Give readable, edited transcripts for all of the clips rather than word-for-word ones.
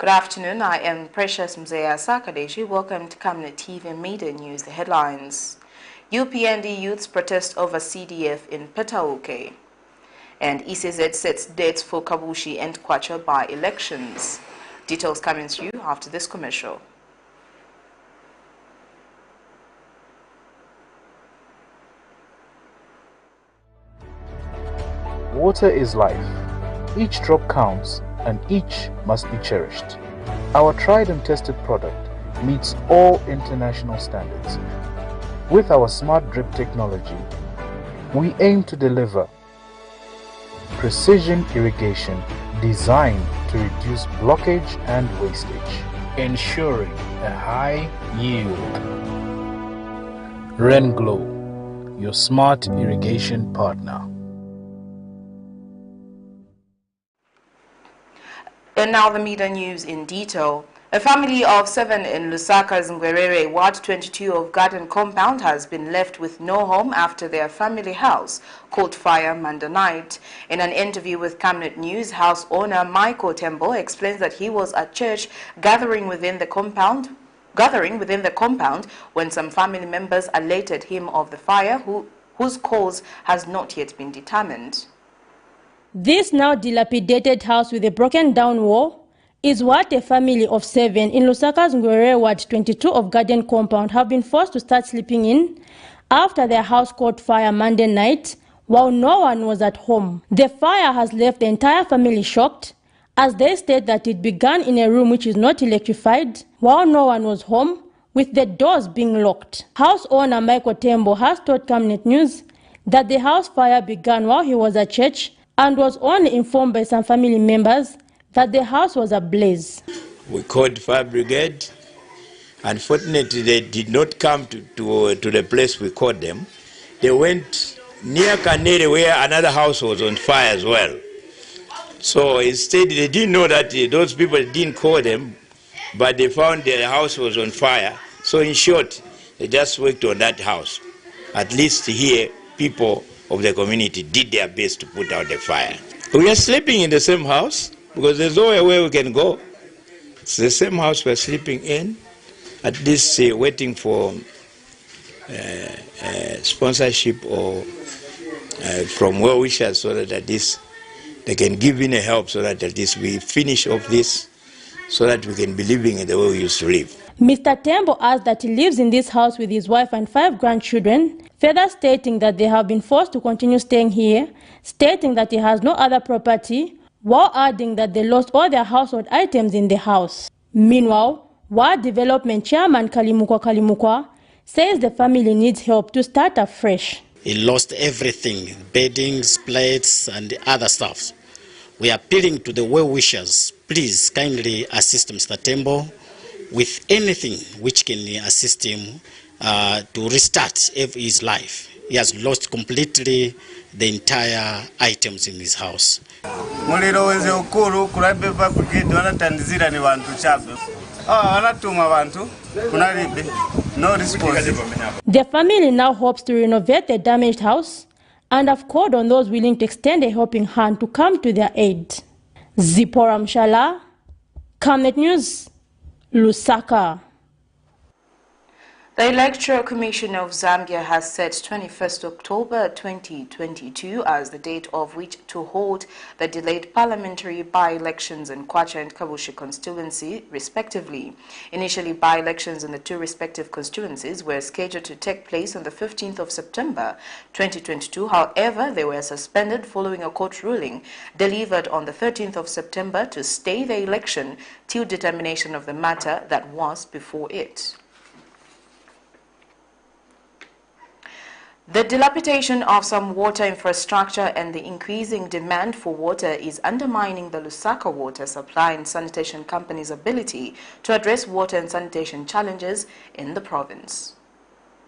Good afternoon, I am Precious Mzea Sakadeshi. Welcome to Camnet TV and Midday News. The headlines. UPND youths protest over CDF in PETAUKE. And ECZ sets dates for KABUSHI and KWACHA by-elections. Details coming to you after this commercial. Water is life. Each drop counts and each must be cherished. Our tried and tested product meets all international standards. With our smart drip technology, we aim to deliver precision irrigation designed to reduce blockage and wastage, ensuring a high yield. Renglow, your smart irrigation partner. And now the media news in detail. A family of 7 in Lusaka's Ngwerere, Ward 22 of Garden Compound has been left with no home after their family house caught fire Monday night. In an interview with Camnet News, house owner Michael Tembo explains that he was at church gathering within the compound when some family members alerted him of the fire, whose cause has not yet been determined. This now dilapidated house with a broken down wall is what a family of 7 in Lusaka's Ngwerere Ward 22 of Garden Compound have been forced to start sleeping in after their house caught fire Monday night while no one was at home. The fire has left the entire family shocked, as they state that it began in a room which is not electrified while no one was home, with the doors being locked. House owner Michael Tembo has told Camnet News that the house fire began while he was at church and was only informed by some family members that the house was ablaze. We called fire brigade. Unfortunately, they did not come to the place we called them. They went near Camnet where another house was on fire as well. So instead, they didn't know that those people didn't call them, but they found their house was on fire. So in short, they just worked on that house. At least here, people of the community did their best to put out the fire. We are sleeping in the same house because there's nowhere where we can go. It's the same house we're sleeping in, at least waiting for sponsorship or from well-wishers so that at least they can give in a help so that at least we finish off this so that we can be living in the way we used to live. Mr. Tembo adds that he lives in this house with his wife and 5 grandchildren, further stating that they have been forced to continue staying here, stating that he has no other property, while adding that they lost all their household items in the house. Meanwhile, Ward Development Chairman Kalimukwa says the family needs help to start afresh. He lost everything, beddings, plates, and other stuff. We are appealing to the well-wishers, please kindly assist Mr. Tembo with anything which can assist him to restart his life. He has lost completely the entire items in his house. The family now hopes to renovate the damaged house and have called on those willing to extend a helping hand to come to their aid. Zipporah Mshala, Camnet News, Lusaka. The Electoral Commission of Zambia has set 21st October 2022 as the date of which to hold the delayed parliamentary by-elections in KWACHA and KABUSHI constituency, respectively. Initially, by-elections in the 2 respective constituencies were scheduled to take place on the 15th of September 2022. However, they were suspended following a court ruling delivered on the 13th of September to stay the election till determination of the matter that was before it. The dilapidation of some water infrastructure and the increasing demand for water is undermining the Lusaka water supply and sanitation company's ability to address water and sanitation challenges in the province.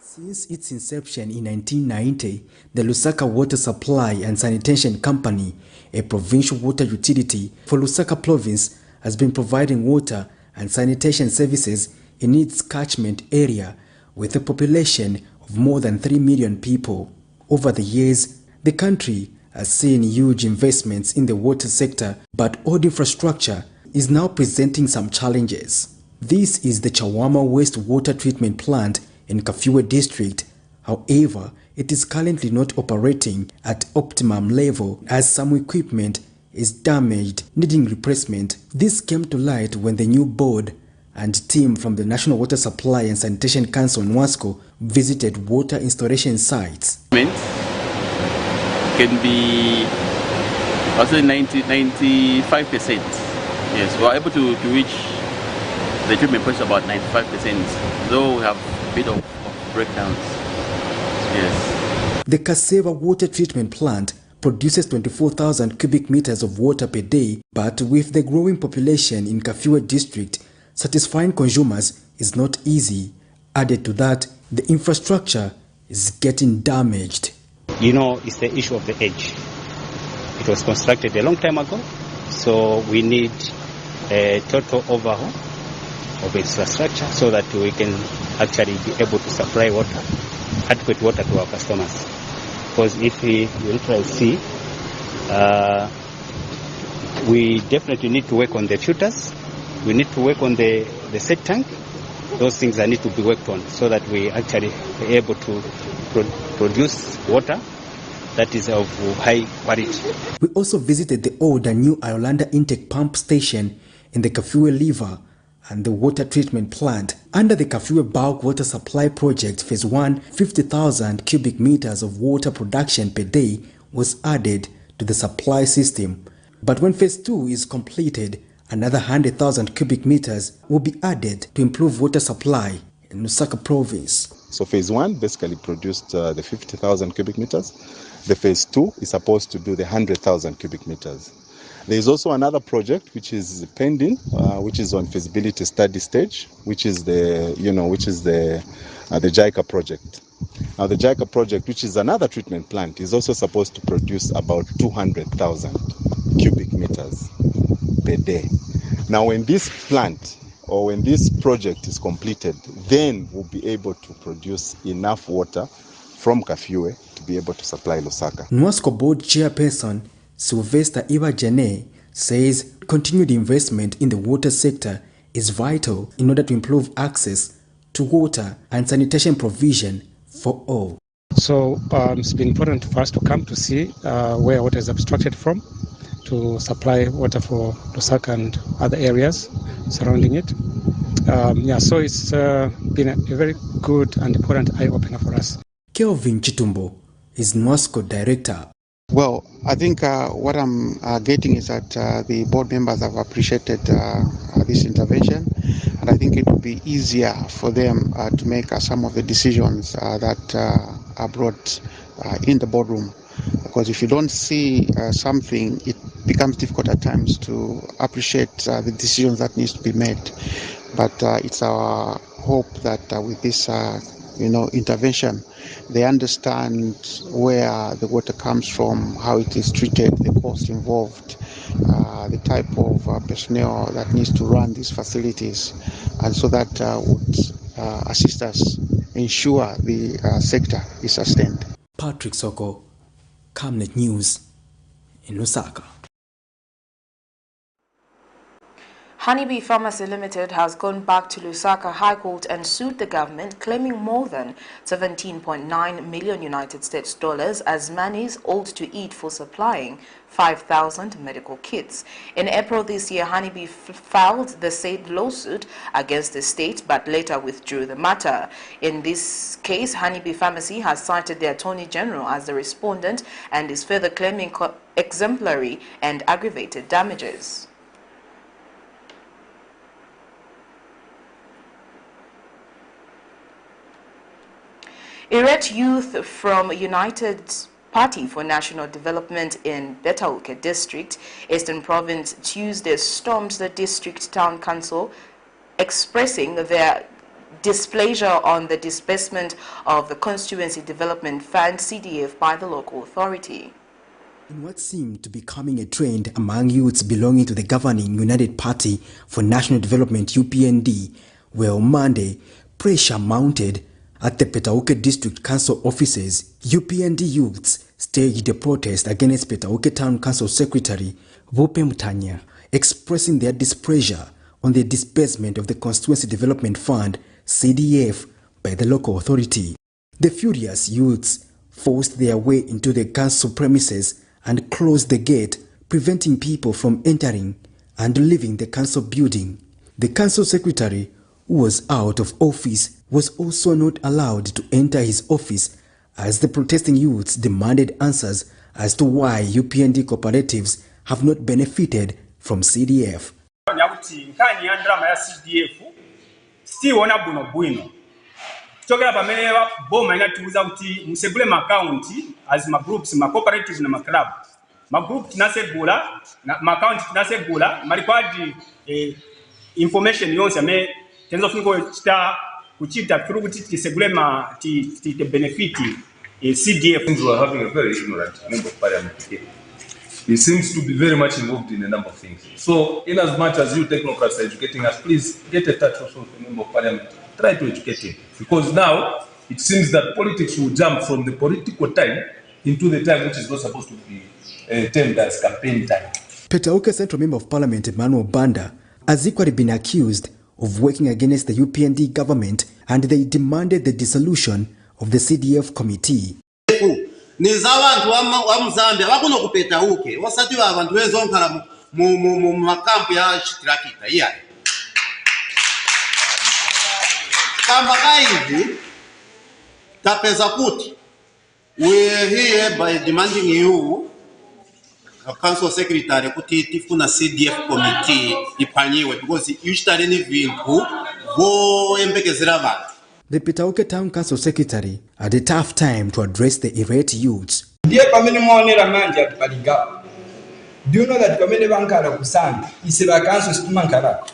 Since its inception in 1990, the Lusaka Water Supply and Sanitation Company, a provincial water utility for Lusaka province, has been providing water and sanitation services in its catchment area with a population of more than 3 million people. Over the years, the country has seen huge investments in the water sector, but old infrastructure is now presenting some challenges. This is the Chawama wastewater treatment plant in Kafue district. However, it is currently not operating at optimum level as some equipment is damaged, needing replacement. This came to light when the new board and team from the National Water Supply and Sanitation Council NWASCO visited water installation sites. Can be also 95%. Yes, we are able to reach the treatment point about 95%, though we have a bit of breakdowns. Yes. The Kaseva water treatment plant produces 24,000 cubic meters of water per day, but with the growing population in Kafue district, satisfying consumers is not easy. Added to that, the infrastructure is getting damaged. You know, it's the issue of the age. It was constructed a long time ago, so we need a total overhaul of infrastructure so that we can actually be able to supply water, adequate water to our customers. Because if we will try to see, we definitely need to work on the filters. We need to work on the set tank. Those things that need to be worked on so that we actually are able to produce water that is of high quality. We also visited the old and new Iolanda intake pump station in the Kafue River and the water treatment plant. Under the Kafue Bulk Water Supply Project Phase 1, 50,000 cubic meters of water production per day was added to the supply system. But when Phase 2 is completed, another 100,000 cubic meters will be added to improve water supply in Lusaka province. So Phase 1 basically produced the 50,000 cubic meters. The Phase 2 is supposed to do the 100,000 cubic meters. There is also another project which is pending, which is on feasibility study stage, which is the JICA project. Now the JICA project, which is another treatment plant, is also supposed to produce about 200,000 cubic meters per day. Now when this plant or when this project is completed, then we'll be able to produce enough water from Kafue to be able to supply Lusaka. NWASCO board chairperson Sylvester Ibajane says continued investment in the water sector is vital in order to improve access to water and sanitation provision for all. So it's been important for us to come to see where water is abstracted from to supply water for Lusaka and other areas surrounding it. So it's been a very good and important eye-opener for us. Kelvin Chitumbo is NWASCO director. Well, I think what I'm getting is that the board members have appreciated this intervention, and I think it will be easier for them to make some of the decisions that are brought in the boardroom. Because if you don't see something, it becomes difficult at times to appreciate the decisions that needs to be made. But it's our hope that with this intervention, they understand where the water comes from, how it is treated, the cost involved, the type of personnel that needs to run these facilities, and so that would assist us ensure the sector is sustained. Patrick Soko, Camnet News in Lusaka. Honeybee Pharmacy Limited has gone back to Lusaka High Court and sued the government, claiming more than 17.9 million United States dollars as monies owed to it for supplying 5,000 medical kits. In April this year, Honeybee filed the said lawsuit against the state but later withdrew the matter. In this case, Honeybee Pharmacy has cited the Attorney General as the respondent and is further claiming exemplary and aggravated damages. Irate youth from United Party for National Development in PETAUKE District, Eastern Province, Tuesday stormed the district town council, expressing their displeasure on the disbursement of the Constituency Development Fund (CDF) by the local authority. In what seemed to be becoming a trend among youths belonging to the governing United Party for National Development (UPND), where on Monday pressure mounted at the PETAUKE District Council offices, UPND youths staged a protest against PETAUKE Town Council Secretary Vupe Mutanya. expressing their displeasure on the disbursement of the Constituency Development Fund, CDF, by the local authority. The furious youths forced their way into the council premises and closed the gate, preventing people from entering and leaving the council building. The council secretary, who was out of office, was also not allowed to enter his office as the protesting youths demanded answers as to why UPND cooperatives have not benefited from CDF. Chokera pamene boma inatuuza kuti musegule account as ma groups ma cooperatives na ma club ma group tinasegula na ma account tinasegula marikwadi information yonse ame tenzo fungo chita kuchita through kuti tisegule ma ti benefit CDF. We are having a very ignorant member of parliament here. He seems to be very much involved in a number of things. So in as much as you technocrats are educating us, please get a touch also with the member of parliament. Try to educate him, because now it seems that politics will jump from the political time into the time which is not supposed to be termed as campaign time. PETAUKE Central Member of Parliament Emmanuel Banda has equally been accused of working against the UPND government, and they demanded the dissolution of the CDF committee. Nizawantu wa Zambia wakuno ku PETAUKE wasati wa abantu wezonkala mu makampu ya Shikirakita iya. Kamba hivi tapeza kuti we are here by demanding you council secretary kuti tifuna CDF committee ipanyiwe because usually ni vintu go embekezera abantu. The PETAUKE Town Council Secretary had a tough time to address the irate youths. Do you know that Kamene Bankara Kusang is a council Mankara?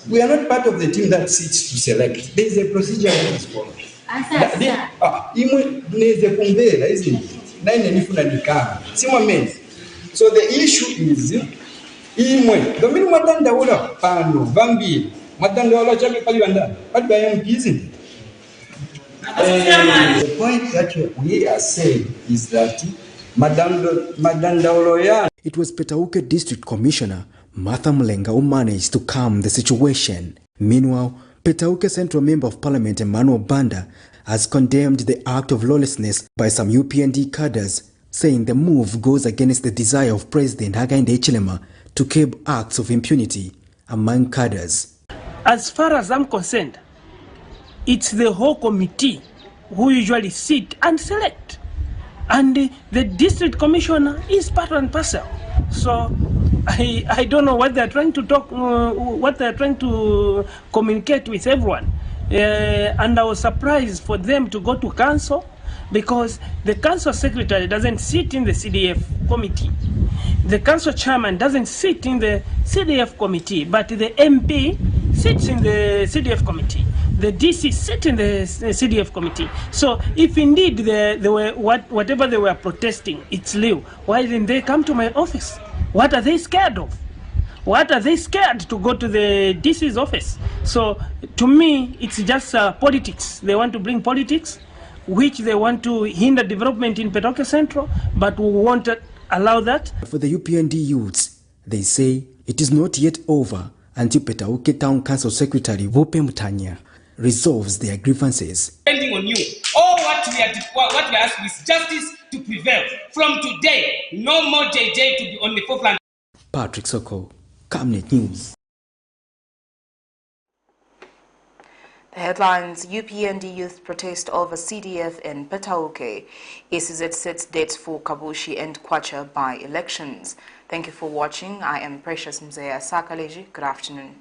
We are not part of the team that sits to select. There is a procedure that is followed. So the issue is, the point that we are saying is that it was PETAUKE District Commissioner Martha Mlenga who managed to calm the situation. Meanwhile, PETAUKE Central Member of Parliament Emmanuel Banda has condemned the act of lawlessness by some UPND cadres, saying the move goes against the desire of President Hakainde Hichilema to curb acts of impunity among cadres. As far as I'm concerned, it's the whole committee who usually sit and select, and the district commissioner is part and parcel. So I don't know what they're trying to talk, what they're trying to communicate with everyone. And I was surprised for them to go to council, because the council secretary doesn't sit in the CDF committee. The council chairman doesn't sit in the CDF committee, but the MP sits in the CDF committee. The DC sit in the CDF committee. So if indeed they were whatever they were protesting, it's legal, why didn't they come to my office? What are they scared of? What are they scared to go to the DC's office? So to me, it's just politics. They want to bring politics, which they want to hinder development in PETAUKE Central, but we won't allow that. For the UPND youths, they say it is not yet over until PETAUKE Town Council Secretary Vope Mutanya resolves their grievances. Depending on you, all what we are asking is justice to prevail. From today, no more JJ to be on the forefront. Patrick Soko, Camnet News. The headlines: UPND youth protest over CDF in PETAUKE. ECZ sets dates for KABUSHI and KWACHA by-elections. Thank you for watching. I am Precious Mzea Sakaleji. Good afternoon.